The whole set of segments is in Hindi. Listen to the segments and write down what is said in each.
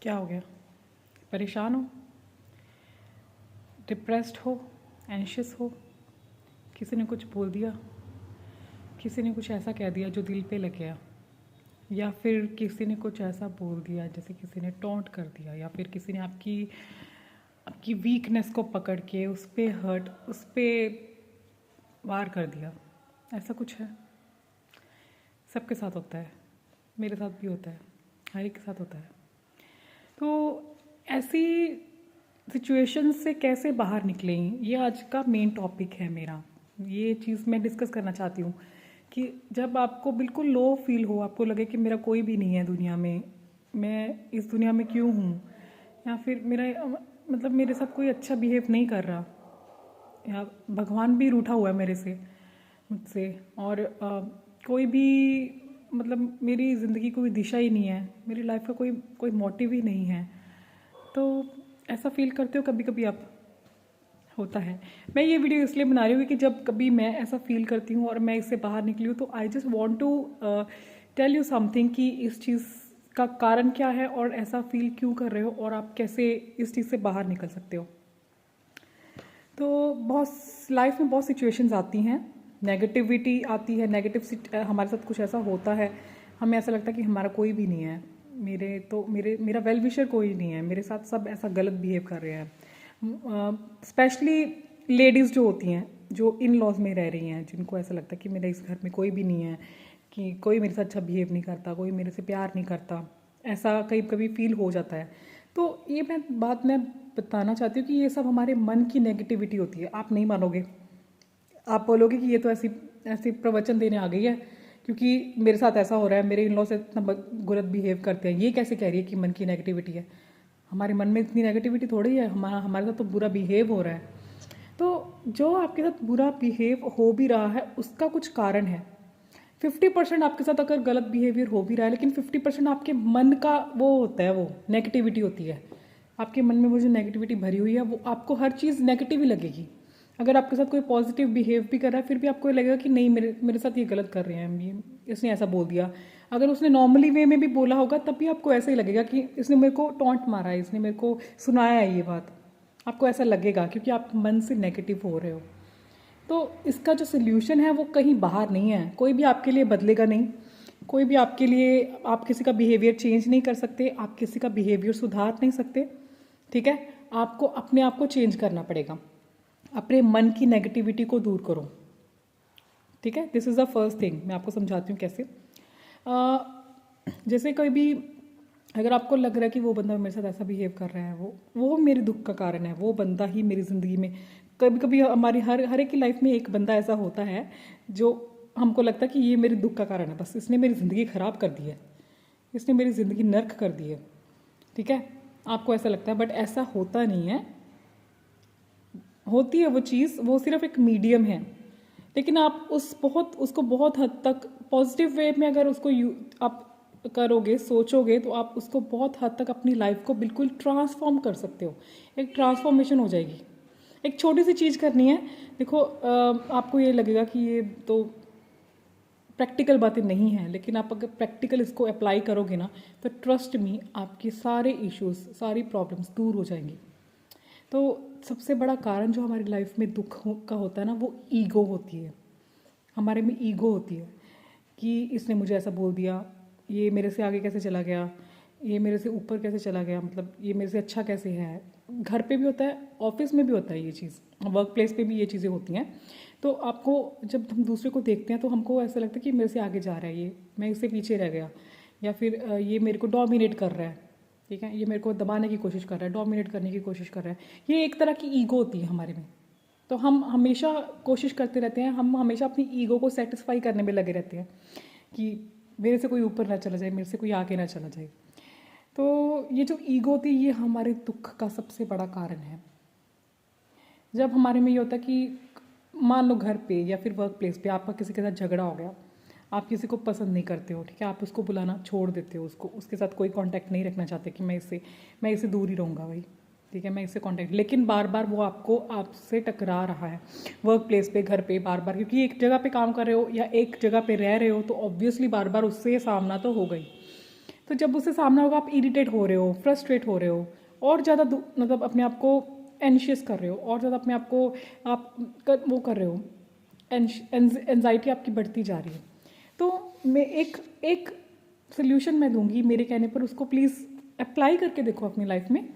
क्या हो गया? परेशान हो, डिप्रेस्ड हो, एंशियस हो, किसी ने कुछ बोल दिया, किसी ने कुछ ऐसा कह दिया जो दिल पे लग गया, या फिर किसी ने कुछ ऐसा बोल दिया जैसे किसी ने टॉन्ट कर दिया, या फिर किसी ने आपकी आपकी वीकनेस को पकड़ के उस पे वार कर दिया। ऐसा कुछ है, सबके साथ होता है, मेरे साथ भी होता है, हर एक के साथ होता है। तो ऐसी सिचुएशन से कैसे बाहर निकलें, ये आज का मेन टॉपिक है मेरा। ये चीज़ मैं डिस्कस करना चाहती हूँ कि जब आपको बिल्कुल लो फील हो, आपको लगे कि मेरा कोई भी नहीं है दुनिया में, मैं इस दुनिया में क्यों हूँ, या फिर मतलब मेरे साथ कोई अच्छा बिहेव नहीं कर रहा, या भगवान भी रूठा हुआ है मुझसे, और कोई भी मतलब मेरी ज़िंदगी कोई दिशा ही नहीं है, मेरी लाइफ का कोई कोई मोटिव ही नहीं है। तो ऐसा फील करते हो कभी कभी आप? होता है। मैं ये वीडियो इसलिए बना रही हूँ कि जब कभी मैं ऐसा फील करती हूँ और मैं इससे बाहर निकली हूँ, तो I just want to tell you something कि इस चीज़ का कारण क्या है और ऐसा फील क्यों कर रहे हो और आप कैसे इस चीज़ से बाहर निकल सकते हो। तो बहुत लाइफ में बहुत सिचुएशंस आती हैं, नेगेटिविटी आती है, हमारे साथ कुछ ऐसा होता है, हमें ऐसा लगता है कि हमारा कोई भी नहीं है, मेरा वेल विशर कोई नहीं है, मेरे साथ सब ऐसा गलत बिहेव कर रहे हैं। स्पेशली लेडीज़ जो होती हैं, जो इन लॉज में रह रही हैं, जिनको ऐसा लगता है कि मेरे इस घर में कोई भी नहीं है, कि कोई मेरे साथ अच्छा बिहेव नहीं करता, कोई मेरे से प्यार नहीं करता, ऐसा कभी कभी फील हो जाता है। तो ये मैं बताना चाहती हूँ कि ये सब हमारे मन की नेगेटिविटी होती है। आप नहीं मानोगे, आप बोलोगे कि ये तो ऐसी ऐसी प्रवचन देने आ गई है क्योंकि मेरे साथ ऐसा हो रहा है, मेरे इन लॉ से इतना गलत बिहेव करते हैं, ये कैसे कह रही है कि मन की नेगेटिविटी है। हमारे मन में इतनी नेगेटिविटी थोड़ी है, हमारे साथ तो बुरा बिहेव हो रहा है। तो जो आपके साथ बुरा बिहेव हो भी रहा है उसका कुछ कारण है। 50% आपके साथ अगर गलत बिहेवियर हो भी रहा है, लेकिन 50% आपके मन का वो होता है, वो नेगेटिविटी होती है। आपके मन में वो जो नेगेटिविटी भरी हुई है, वो आपको हर चीज़ नेगेटिव ही लगेगी। अगर आपके साथ कोई पॉजिटिव बिहेव भी कर रहा है, फिर भी आपको लगेगा कि नहीं, मेरे मेरे साथ ये गलत कर रहे हैं, ये इसने ऐसा बोल दिया। अगर उसने नॉर्मली वे में भी बोला होगा तब भी आपको ऐसा ही लगेगा कि इसने मेरे को टॉन्ट मारा है, इसने मेरे को सुनाया है ये बात। आपको ऐसा लगेगा क्योंकि आप मन से नेगेटिव हो रहे हो। तो इसका जो सोल्यूशन है वो कहीं बाहर नहीं है, कोई भी आपके लिए बदलेगा नहीं, कोई भी आपके लिए, आप किसी का बिहेवियर चेंज नहीं कर सकते, आप किसी का बिहेवियर सुधार नहीं सकते, ठीक है। आपको अपने आप को चेंज करना पड़ेगा, अपने मन की नेगेटिविटी को दूर करो, ठीक है। This is the first thing. मैं आपको समझाती हूँ कैसे। जैसे कोई भी, अगर आपको लग रहा है कि वो बंदा मेरे साथ ऐसा बिहेव कर रहा है, वो मेरे दुख का कारण है, वो बंदा ही मेरी ज़िंदगी में, कभी कभी हमारी हर एक की लाइफ में एक बंदा ऐसा होता है जो हमको लगता है कि ये मेरे दुख का कारण है, बस इसने मेरी ज़िंदगी ख़राब कर दी है, इसने मेरी ज़िंदगी नर्क कर दी है, ठीक है। आपको ऐसा लगता है, बट ऐसा होता नहीं है। होती है वो चीज़, वो सिर्फ एक मीडियम है, लेकिन आप उसको बहुत हद तक पॉजिटिव वे में अगर आप करोगे, सोचोगे, तो आप उसको बहुत हद तक अपनी लाइफ को बिल्कुल ट्रांसफॉर्म कर सकते हो। एक ट्रांसफॉर्मेशन हो जाएगी। एक छोटी सी चीज़ करनी है। देखो, आपको ये लगेगा कि ये तो प्रैक्टिकल बातें नहीं हैं, लेकिन आप अगर प्रैक्टिकल इसको अप्लाई करोगे ना, तो ट्रस्ट मी, आपके सारे इश्यूज, सारी प्रॉब्लम्स दूर हो जाएंगी। तो सबसे बड़ा कारण जो हमारी लाइफ में का होता है ना, वो ईगो होती है। हमारे में ईगो होती है कि इसने मुझे ऐसा बोल दिया, ये मेरे से आगे कैसे चला गया, ये मेरे से ऊपर कैसे चला गया, मतलब ये मेरे से अच्छा कैसे है। घर पे भी होता है, ऑफिस में भी होता है ये चीज़, वर्क प्लेस पे भी ये चीज़ें होती हैं। तो आपको, जब हम दूसरे को देखते हैं तो हमको ऐसा लगता है कि मेरे से आगे जा रहा है ये, मैं इससे पीछे रह गया, या फिर ये मेरे को डोमिनेट कर रहा है, ठीक है, ये मेरे को दबाने की कोशिश कर रहा है, डोमिनेट करने की कोशिश कर रहा है। ये एक तरह की ईगो होती है हमारे में। तो हम हमेशा कोशिश करते रहते हैं, हम हमेशा अपनी ईगो को सेटिस्फाई करने में लगे रहते हैं कि मेरे से कोई ऊपर ना चला जाए, मेरे से कोई आगे ना चला जाए। तो ये जो ईगो होती है, ये हमारे दुख का सबसे बड़ा कारण है। जब हमारे में ये होता है कि मान लो घर पे या फिर वर्क प्लेस पे आपका किसी के साथ झगड़ा हो गया, आप किसी को पसंद नहीं करते हो, ठीक है, आप उसको बुलाना छोड़ देते हो, उसके साथ कोई कांटेक्ट नहीं रखना चाहते कि मैं इससे दूर ही रहूँगा भाई, ठीक है, मैं इससे कांटेक्ट, लेकिन बार बार वो आपसे टकरा रहा है वर्क प्लेस पे, घर पे, बार बार, क्योंकि एक जगह पे काम कर रहे हो या एक जगह पे रह रहे हो, तो ऑब्वियसली बार बार उससे सामना तो होगा ही। तो जब उससे सामना होगा आप इरिटेट हो रहे हो, फ्रस्ट्रेट हो रहे हो, और ज़्यादा मतलब अपने आप को एंशियस कर रहे हो, और ज़्यादा अपने आप को आप वो कर रहे हो, एंजाइटी आपकी बढ़ती जा रही है। तो मैं एक सोल्यूशन मैं दूंगी मेरे कहने पर, उसको प्लीज़ अप्लाई करके देखो अपनी लाइफ में।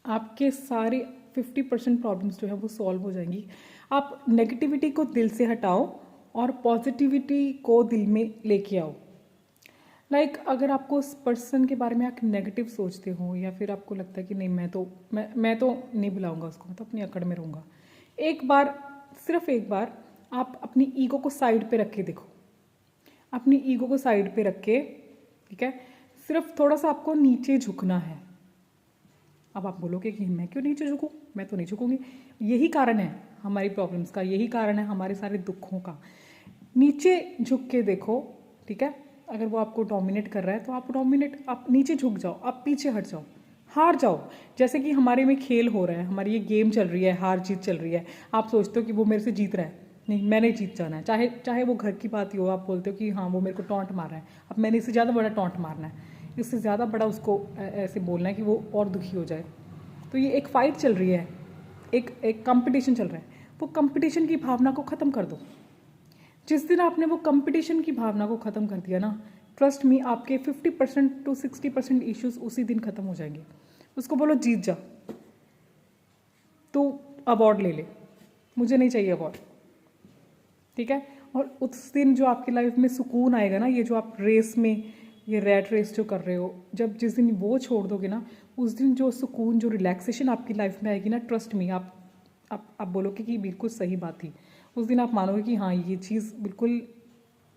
आपके सारे 50% प्रॉब्लम्स जो है वो सॉल्व हो जाएंगी। आप नेगेटिविटी को दिल से हटाओ और पॉजिटिविटी को दिल में लेके आओ। अगर आपको उस पर्सन के बारे में आप नेगेटिव सोचते हो, या फिर आपको लगता है कि नहीं मैं तो नहीं बुलाऊंगा उसको, मैं तो अपनी अकड़ में रहूँगा, एक बार, सिर्फ एक बार आप अपनी ईगो को साइड पे रख के देखो। अपनी ईगो को साइड पे रख के, ठीक है, सिर्फ थोड़ा सा आपको नीचे झुकना है। अब आप बोलोगे कि मैं क्यों नीचे झुकूँ, मैं तो नहीं झुकूंगी। यही कारण है हमारी प्रॉब्लम्स का, यही कारण है हमारे सारे दुखों का। नीचे झुक के देखो, ठीक है। अगर वो आपको डोमिनेट कर रहा है तो आप नीचे झुक जाओ, आप पीछे हट जाओ, हार जाओ। जैसे कि हमारे में खेल हो रहा है, हमारी ये गेम चल रही है, हार जीत चल रही है। आप सोचते हो कि वो मेरे से जीत रहा है, नहीं मैंने जीत जाना है। चाहे वो घर की बात ही हो, आप बोलते हो कि हाँ वो मेरे को टॉन्ट मार रहा है, अब मैंने इससे ज़्यादा बड़ा टॉन्ट मारना है, इससे ज़्यादा बड़ा उसको ऐसे बोलना है कि वो और दुखी हो जाए। तो ये एक फाइट चल रही है, एक कंपटीशन चल रहा है। वो कंपटीशन की भावना को ख़त्म कर दो। जिस दिन आपने वो कंपटीशन की भावना को ख़त्म कर दिया ना, ट्रस्ट मी, आपके 50% to 60% इश्यूज उसी दिन ख़त्म हो जाएंगे। उसको बोलो जीत जा, तो अवार्ड ले ले, मुझे नहीं चाहिए अवार्ड, ठीक है। और उस दिन जो आपकी लाइफ में सुकून आएगा ना, ये जो आप रेस में, ये रैट रेस जो कर रहे हो, जिस दिन वो छोड़ दोगे ना, उस दिन जो सुकून, जो रिलैक्सेशन आपकी लाइफ में आएगी ना, ट्रस्ट मी, आप बोलोगे कि बिल्कुल सही बात थी। उस दिन आप मानोगे कि हाँ ये चीज़ बिल्कुल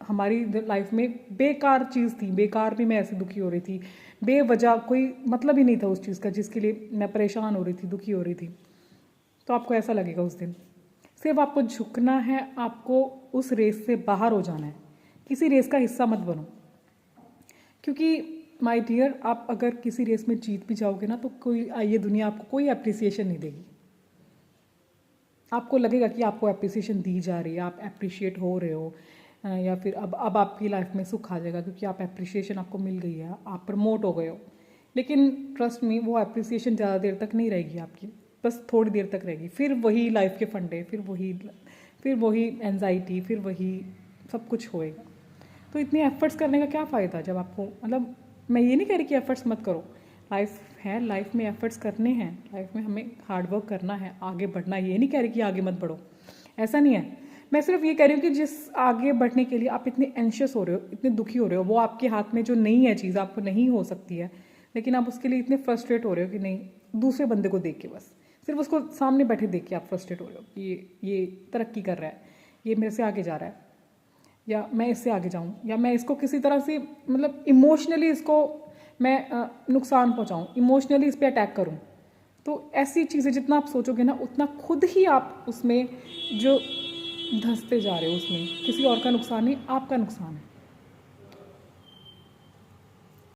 हमारी लाइफ में बेकार चीज़ थी, बेकार में मैं ऐसे दुखी हो रही थी, बेवजह कोई मतलब ही नहीं था उस चीज़ का जिसके लिए मैं परेशान हो रही थी, दुखी हो रही थी। तो आपको ऐसा लगेगा उस दिन। सिर्फ आपको झुकना है, आपको उस रेस से बाहर हो जाना है, किसी रेस का हिस्सा मत बनो। क्योंकि माय डियर, आप अगर किसी रेस में जीत भी जाओगे ना, तो ये दुनिया आपको कोई अप्रिसिएशन नहीं देगी। आपको लगेगा कि आपको अप्रिसिएशन दी जा रही है, आप अप्रिशिएट हो रहे हो, या फिर अब आपकी लाइफ में सुख आ जाएगा क्योंकि आप अप्रिसिएशन आपको मिल गई है, आप प्रमोट हो गए हो। लेकिन ट्रस्ट मी, वो अप्रिसिएशन ज़्यादा देर तक नहीं रहेगी आपकी, बस थोड़ी देर तक रहेगी। फिर वही लाइफ के फंडे, फिर वही एंजाइटी, फिर वही सब कुछ होएगा। तो इतने एफर्ट्स करने का क्या फ़ायदा, जब आपको, मतलब मैं ये नहीं कह रही कि एफर्ट्स मत करो, लाइफ है, लाइफ में एफर्ट्स करने हैं, लाइफ में हमें हार्डवर्क करना है, आगे बढ़ना है। ये नहीं कह रही कि आगे मत बढ़ो, ऐसा नहीं है। मैं सिर्फ ये कह रही हूँ कि जिस आगे बढ़ने के लिए आप इतने एंशियस हो रहे हो, इतने दुखी हो रहे हो, वो आपके हाथ में जो नहीं है चीज़, आपको नहीं हो सकती है, लेकिन आप उसके लिए इतने फ्रस्ट्रेट हो रहे हो कि नहीं, दूसरे बंदे को देख के, बस सिर्फ उसको सामने बैठे देख के आप फ्रस्ट्रेट हो रहे हो कि ये तरक्की कर रहा है, ये मेरे से आगे जा रहा है, या मैं इससे आगे जाऊँ, या मैं इसको किसी तरह से, मतलब इमोशनली इसको मैं नुकसान पहुँचाऊँ, इमोशनली इस पर अटैक करूँ। तो ऐसी चीज़ें जितना आप सोचोगे ना, उतना खुद ही आप उसमें जो धंसते जा रहे हो, उसमें किसी और का नुकसान नहीं, आपका नुकसान है।